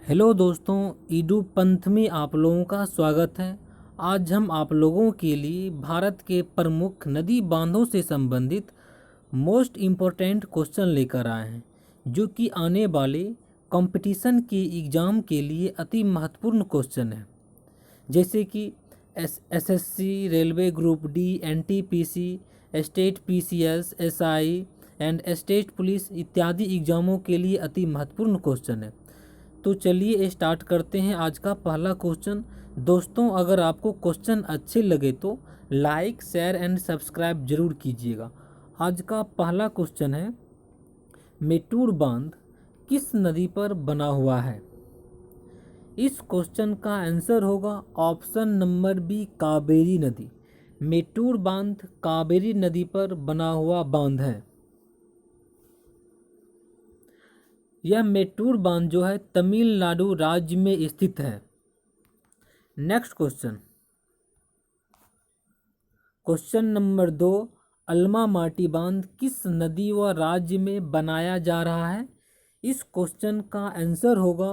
Hello दोस्तों, Edu पंथ में आप लोगों का स्वागत है। आज हम आप लोगों के लिए भारत के प्रमुख नदी बांधों से संबंधित मोस्ट इम्पोर्टेंट क्वेश्चन लेकर आए हैं, जो कि आने वाले कंपटीशन के एग्ज़ाम के लिए अति महत्वपूर्ण क्वेश्चन है। जैसे कि SSC, railway group D, NTPC, state PCS, SI and state police इत्यादि एग्ज़ामों के लिए अति महत्वपूर्ण क्वेश्चन है। तो चलिए स्टार्ट करते हैं आज का पहला क्वेश्चन। दोस्तों, अगर आपको क्वेश्चन अच्छे लगे तो लाइक, शेयर एंड सब्सक्राइब जरूर कीजिएगा। आज का पहला क्वेश्चन है, मेटूर बांध किस नदी पर बना हुआ है? इस क्वेश्चन का आंसर होगा ऑप्शन नंबर बी, कावेरी नदी। मेटूर बांध कावेरी नदी पर बना हुआ बांध है। यह मेटूर बांध जो है तमिलनाडु राज्य में स्थित है। नेक्स्ट क्वेश्चन, क्वेश्चन नंबर 2, अल्मामाटी बांध किस नदी व राज्य में बनाया जा रहा है? इस क्वेश्चन का आंसर होगा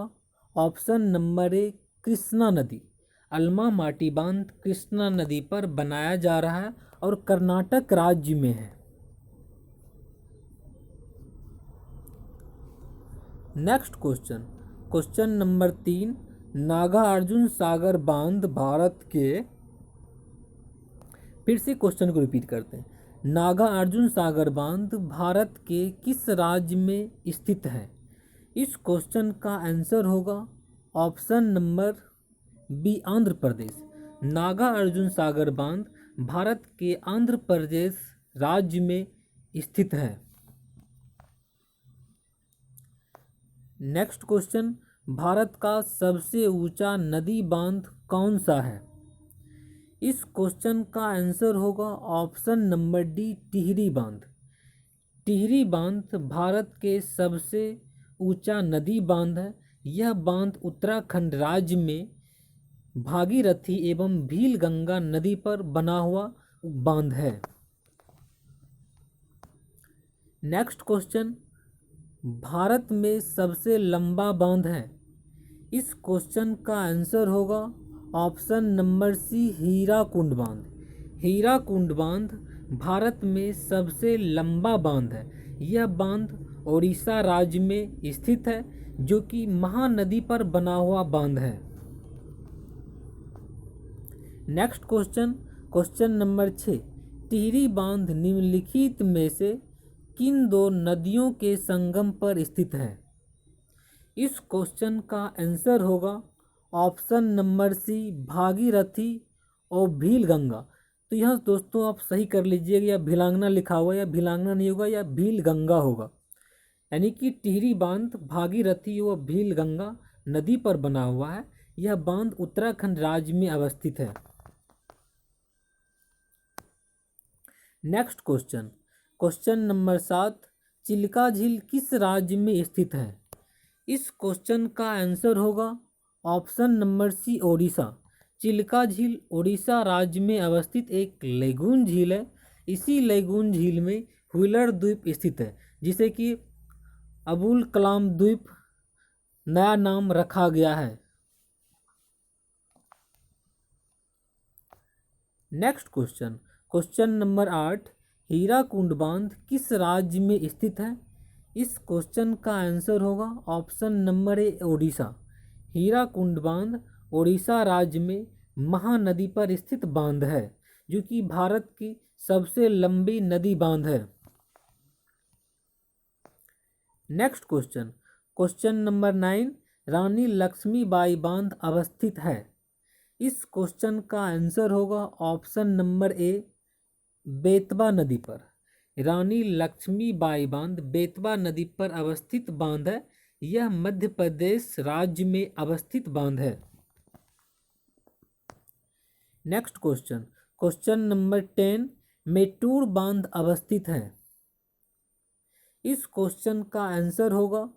ऑप्शन नंबर ए, कृष्णा नदी। अल्मामाटी बांध कृष्णा नदी पर बनाया जा रहा है और कर्नाटक राज्य में है। Next question, question number 3, Nagarjuna Sagar बांध भारत के, फिर से क्वेश्चन को रिपीट करते हैं। नागार्जुन सागर बांध भारत के किस राज्य में स्थित है? इस क्वेश्चन का आंसर होगा option number B, Andhra Pradesh. Nagarjuna Sagar बांध भारत के आंध्र प्रदेश राज्य में स्थित है। नेक्स्ट क्वेश्चन, भारत का सबसे ऊंचा नदी बांध कौन सा है? इस क्वेश्चन का आंसर होगा ऑप्शन नंबर डी, टिहरी बांध। टिहरी बांध भारत के सबसे ऊंचा नदी बांध है। यह बांध उत्तराखंड राज्य में भागीरथी एवं भील गंगा नदी पर बना हुआ बांध है। नेक्स्ट क्वेश्चन, भारत में सबसे लंबा बांध है। इस क्वेश्चन का आंसर होगा ऑप्शन नंबर सी, हीराकुंड बांध। हीराकुंड बांध भारत में सबसे लंबा बांध है। यह बांध ओडिशा राज्य में स्थित है, जो कि महानदी पर बना हुआ बांध है। Next question, question number 6, Tehri बांध निम्नलिखित में से किन दो नदियों के संगम पर स्थित है? इस क्वेश्चन का आंसर होगा ऑप्शन नंबर सी, भागीरथी और भील गंगा। तो यह दोस्तों आप सही कर लीजिएगा, या भिलांगना लिखा हुआ, या भिलांगना नहीं होगा, या भील गंगा होगा। यानी कि टिहरी बांध भागीरथी व भील गंगा नदी पर बना हुआ है। यह बांध उत्तराखंड राज्य में अवस्थित है। Next question, question number 7, Chilka झील किस राज्य में स्थित है? इस क्वेश्चन का आंसर होगा option number C, Odisha. Chilka झील ओडिशा राज्य में अवस्थित एक लेगून झील है। इसी लेगून झील में व्हीलर द्वीप स्थित है, जिसे कि अबुल कलाम द्वीप नया नाम रखा गया है। Next question, question number 8, Hirakud बांध किस राज्य में स्थित है? इस क्वेश्चन का आंसर होगा option number A, Odisha. Hirakud बांध ओडिशा राज्य में महानदी पर स्थित बांध है, जो कि भारत की सबसे लंबी नदी बांध है। नेक्स्ट क्वेश्चन, क्वेश्चन नंबर 9, रानी लक्ष्मीबाई बांध अवस्थित है। इस क्वेश्चन का आंसर होगा ऑप्शन नंबर ए, बेतवा नदी पर। रानी लक्ष्मीबाई बांध बेतवा नदी पर अवस्थित बांध है। यह मध्य प्रदेश राज्य में अवस्थित बांध है। Next question, question number 10, Mettur बांध अवस्थित है। इस क्वेश्चन का आंसर होगा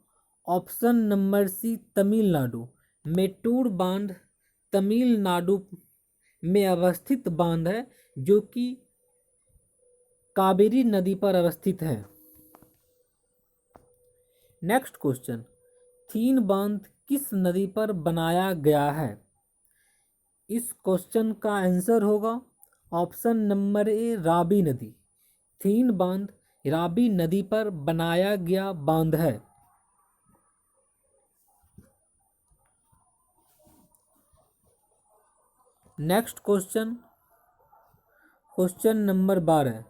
option number C, Tamil Nadu. Mettur बांध तमिलनाडु में अवस्थित बांध है, जो कि कावेरी नदी पर अवस्थित है। नेक्स्ट क्वेश्चन, थीन बांध किस नदी पर बनाया गया है? इस क्वेश्चन का आंसर होगा ऑप्शन नंबर ए, रावी नदी। थीन बांध रावी नदी पर बनाया गया बांध है। Next question, question number 12।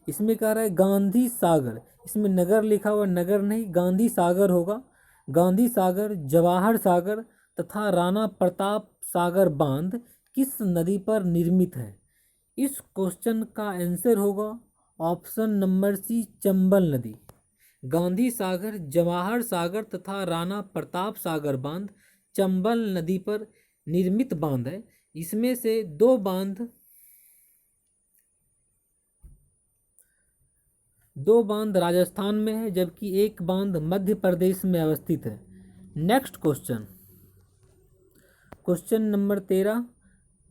इसमें कह रहा है गांधी सागर, इसमें नगर लिखा हुआ, नगर नहीं गांधी सागर होगा। गांधी सागर, जवाहर सागर तथा राणा प्रताप सागर बांध किस नदी पर निर्मित है? इस क्वेश्चन का आंसर होगा ऑप्शन नंबर सी, चंबल नदी। गांधी सागर, जवाहर सागर तथा राणा प्रताप सागर बांध चंबल नदी पर निर्मित बांध है। इसमें से दो बांध राजस्थान में है, जबकि एक बांध मध्य प्रदेश में अवस्थित है। Next question, question number 13।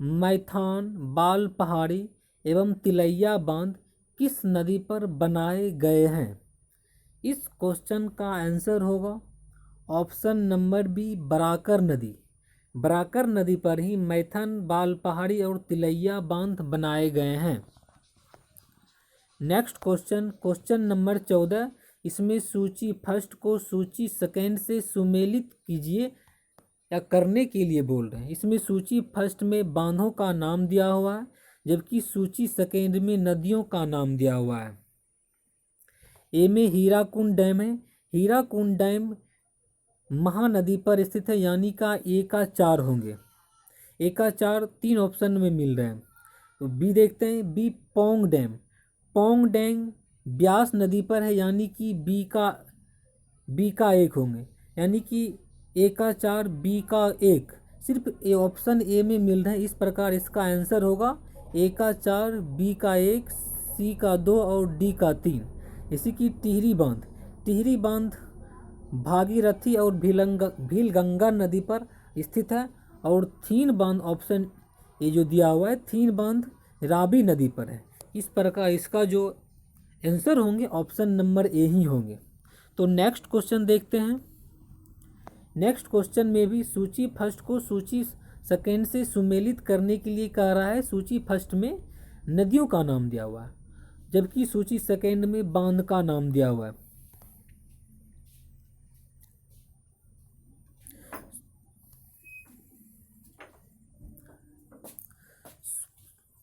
Maithon, बाल पहाड़ी एवं तिलैया बांध किस नदी पर बनाए गए हैं? इस क्वेश्चन का आंसर होगा ऑप्शन नंबर बी, बराकर नदी। बराकर नदी पर ही मैथन, बाल पहाड़ी और तिलैया बांध बनाए गए हैं। Next question, question number 14। इसमें सूची फर्स्ट को सूची सेकेंड से सुमेलित कीजिए या करने के लिए बोल रहे हैं। इसमें सूची फर्स्ट में बांधों का नाम दिया हुआ है, जबकि सूची सेकेंड में नदियों का नाम दिया हुआ है। ए में हीराकुंड डैम है। हीराकुंड डैम महानदी पर स्थित है, यानी का ए का 4 होंगे। ए का 4 3 ऑप्शन में मिल रहे हैं। तो बी देखते हैं, B Pong dam. Pong dam Beas नदी पर है, यानी कि बी का 1 होंगे, यानी कि ए का 4 बी का 1 सिर्फ ए ऑप्शन ए में मिल रहे हैं। इस प्रकार इसका आंसर होगा ए का 4, बी का 1, सी का 2 और डी का 3। इसी की टिहरी बांध, टिहरी बांध भागीरथी और भीलगंगा नदी पर स्थित है। और थीन बांध ऑप्शन ये जो दिया हुआ है, थीन बांध रावी नदी पर है। इस प्रकार इसका जो आंसर होंगे ऑप्शन नंबर ए ही होंगे। तो नेक्स्ट क्वेश्चन देखते हैं। नेक्स्ट क्वेश्चन में भी सूची फर्स्ट को सूची सेकेंड से सुमेलित करने के लिए कह रहा है। सूची फर्स्ट में नदियों का नाम दिया हुआ है, जबकि सूची सेकेंड में बांध का नाम दिया हुआ है।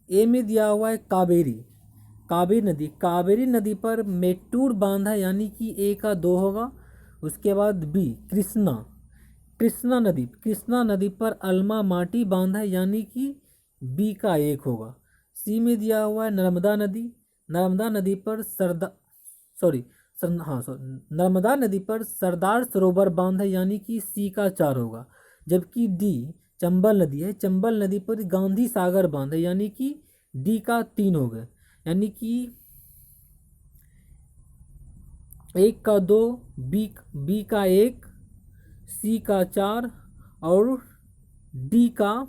ए में दिया हुआ है कावेरी, कावेरी नदी। कावेरी नदी पर मेट्टूर बांध है, यानी कि ए का 2 होगा। उसके बाद बी कृष्णा, कृष्णा नदी, कृष्णा नदी पर अल्मा माटी बांध है, यानी कि बी का 1 होगा। सी में दिया हुआ है नर्मदा नदी। नर्मदा नदी पर नर्मदा नदी पर सरदार सरोवर बांध है, यानी कि सी का 4 होगा। जबकि डी चंबल नदी है। चंबल नदी पर गांधी सागर बांध है, यानी कि डी का 3 हो गए, यानी कि 1 का 2, बी का 1, सी का 4 और डी का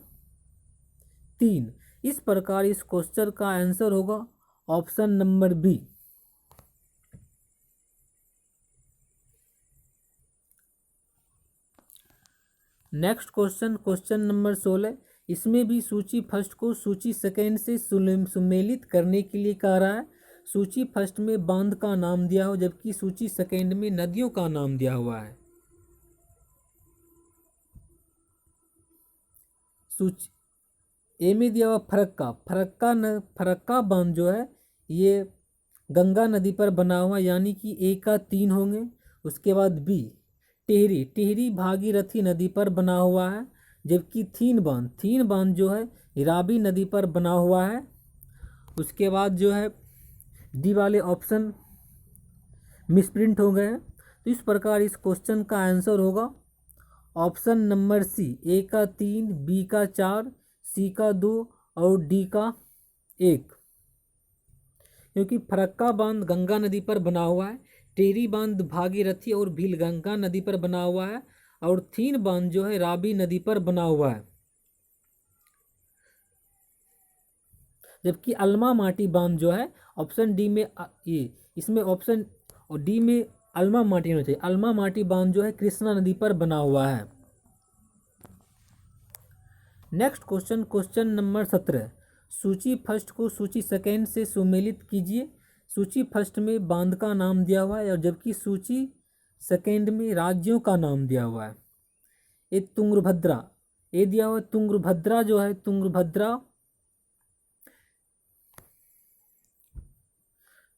3। इस प्रकार इस क्वेश्चन का आंसर होगा option number B. Next question, question number 16। इसमें भी सूची फर्स्ट को सूची सेकेंड से सुमेलित करने के लिए कह रहा है। सूची फर्स्ट में बांध का नाम दिया हो, जबकि सूची सेकेंड में नदियों का नाम दिया हुआ है। सूची ए में दिया हुआ फरक्का बांध जो है ये गंगा नदी पर बना हुआ, यानी कि ए का 3 होंगे। उसके बाद बी टिहरी, टिहरी भागीरथी नदी पर बना हुआ है। जबकि थीन बांध जो है रावी नदी पर बना हुआ है। उसके बाद जो है डी वाले ऑप्शन मिसप्रिंट हो गए हैं। तो इस प्रकार इस क्वेश्चन का आंसर होगा ऑप्शन नंबर सी, ए का 3, बी का 4, सी का 2 और डी का 1। क्योंकि फरक्का बांध गंगा नदी पर बना हुआ है, टिहरी बांध भागीरथी और भीलगंगा नदी पर बना हुआ है, और थीन बांध जो है रावी नदी पर बना हुआ है। जबकि अल्मा माटी बांध जो है ऑप्शन डी में ये इसमें ऑप्शन और डी में अल्मा माटी होना चाहिए। अल्मा माटी बांध जो है कृष्णा नदी पर बना हुआ है। नेक्स्ट क्वेश्चन, क्वेश्चन नंबर 17, सूची फर्स्ट को सूची सेकेंड से सुमेलित कीजिए। सूची फर्स्ट में बांध का नाम दिया हुआ है और जबकि सूची सेकेंड में राज्यों का नाम दिया हुआ है। ये तुंगभद्रा, ये दिया हुआ है तुंगभद्रा, जो है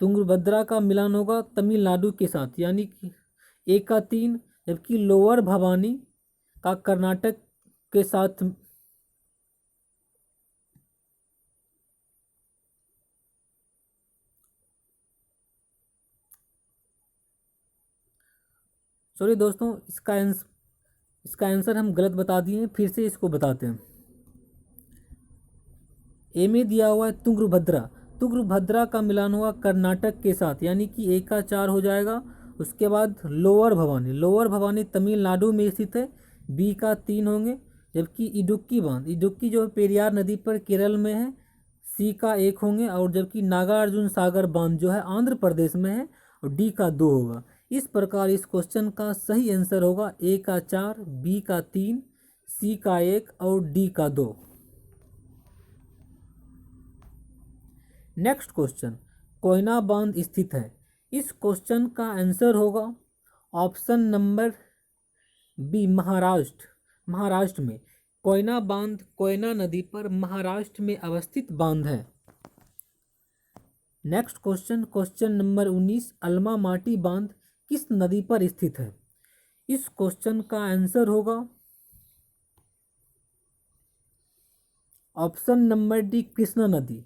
तुंगभद्रा का मिलान होगा तमिलनाडु के साथ, यानी कि 1 का 3, जबकि लोअर भवानी का कर्नाटक के साथ सॉरी दोस्तों, इसका आंसर हम गलत बता दिए हैं, फिर से इसको बताते हैं। ए में दिया हुआ है तुंगभद्रा का मिलान हुआ कर्नाटक के साथ, यानी कि 1 का 4 हो जाएगा। उसके बाद लोअर भवानी तमिलनाडु में स्थित है, बी का 3 होंगे। जबकि इडुक्की जो है पेरियार नदी पर केरल में है, सी का 1 होंगे। और जबकि नागार्जुन सागर बांध जो है आंध्र प्रदेश में है, और डी का 2 होगा। इस प्रकार इस क्वेश्चन का सही आंसर होगा ए का 4, बी का 3, सी का 1 और डी का 2। नेक्स्ट क्वेश्चन, कोयना बांध स्थित है। इस क्वेश्चन का आंसर होगा ऑप्शन नंबर बी, महाराष्ट्र में। कोयना बांध कोयना नदी पर महाराष्ट्र में अवस्थित बांध है। नेक्स्ट क्वेश्चन, क्वेश्चन नंबर 19, अलमा माटी बांध किस नदी पर स्थित है। इस क्वेश्चन का आंसर होगा ऑप्शन नंबर डी, कृष्णा नदी।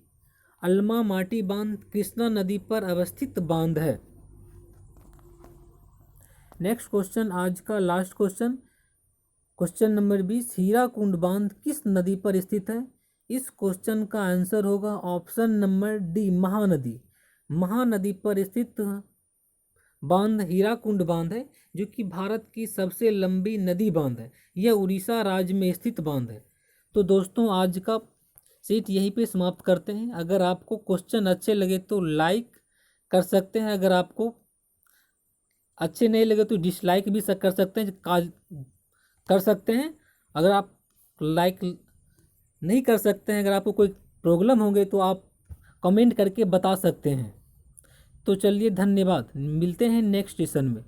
अलमा माटी बांध कृष्णा नदी पर अवस्थित बांध है। नेक्स्ट क्वेश्चन, आज का last question, question number 20, Hirakud बांध किस नदी पर स्थित है। इस क्वेश्चन का आंसर होगा ऑप्शन नंबर डी, महानदी पर स्थित बांध हीराकुंड बांध है, जो कि भारत की सबसे लंबी नदी बांध है। यह उड़ीसा राज्य में स्थित बांध है। तो दोस्तों, आज का सीट यहीं पे समाप्त करते हैं। अगर आपको क्वेश्चन अच्छे लगे तो लाइक कर सकते हैं, अगर आपको अच्छे नहीं लगे तो डिसलाइक भी कर सकते हैं। अगर आप लाइक नहीं कर सकते हैं, अगर आपको कोई प्रॉब्लम होंगे तो आप कमेंट करके बता सकते हैं। तो चलिए, धन्यवाद, मिलते हैं नेक्स्ट सेशन में।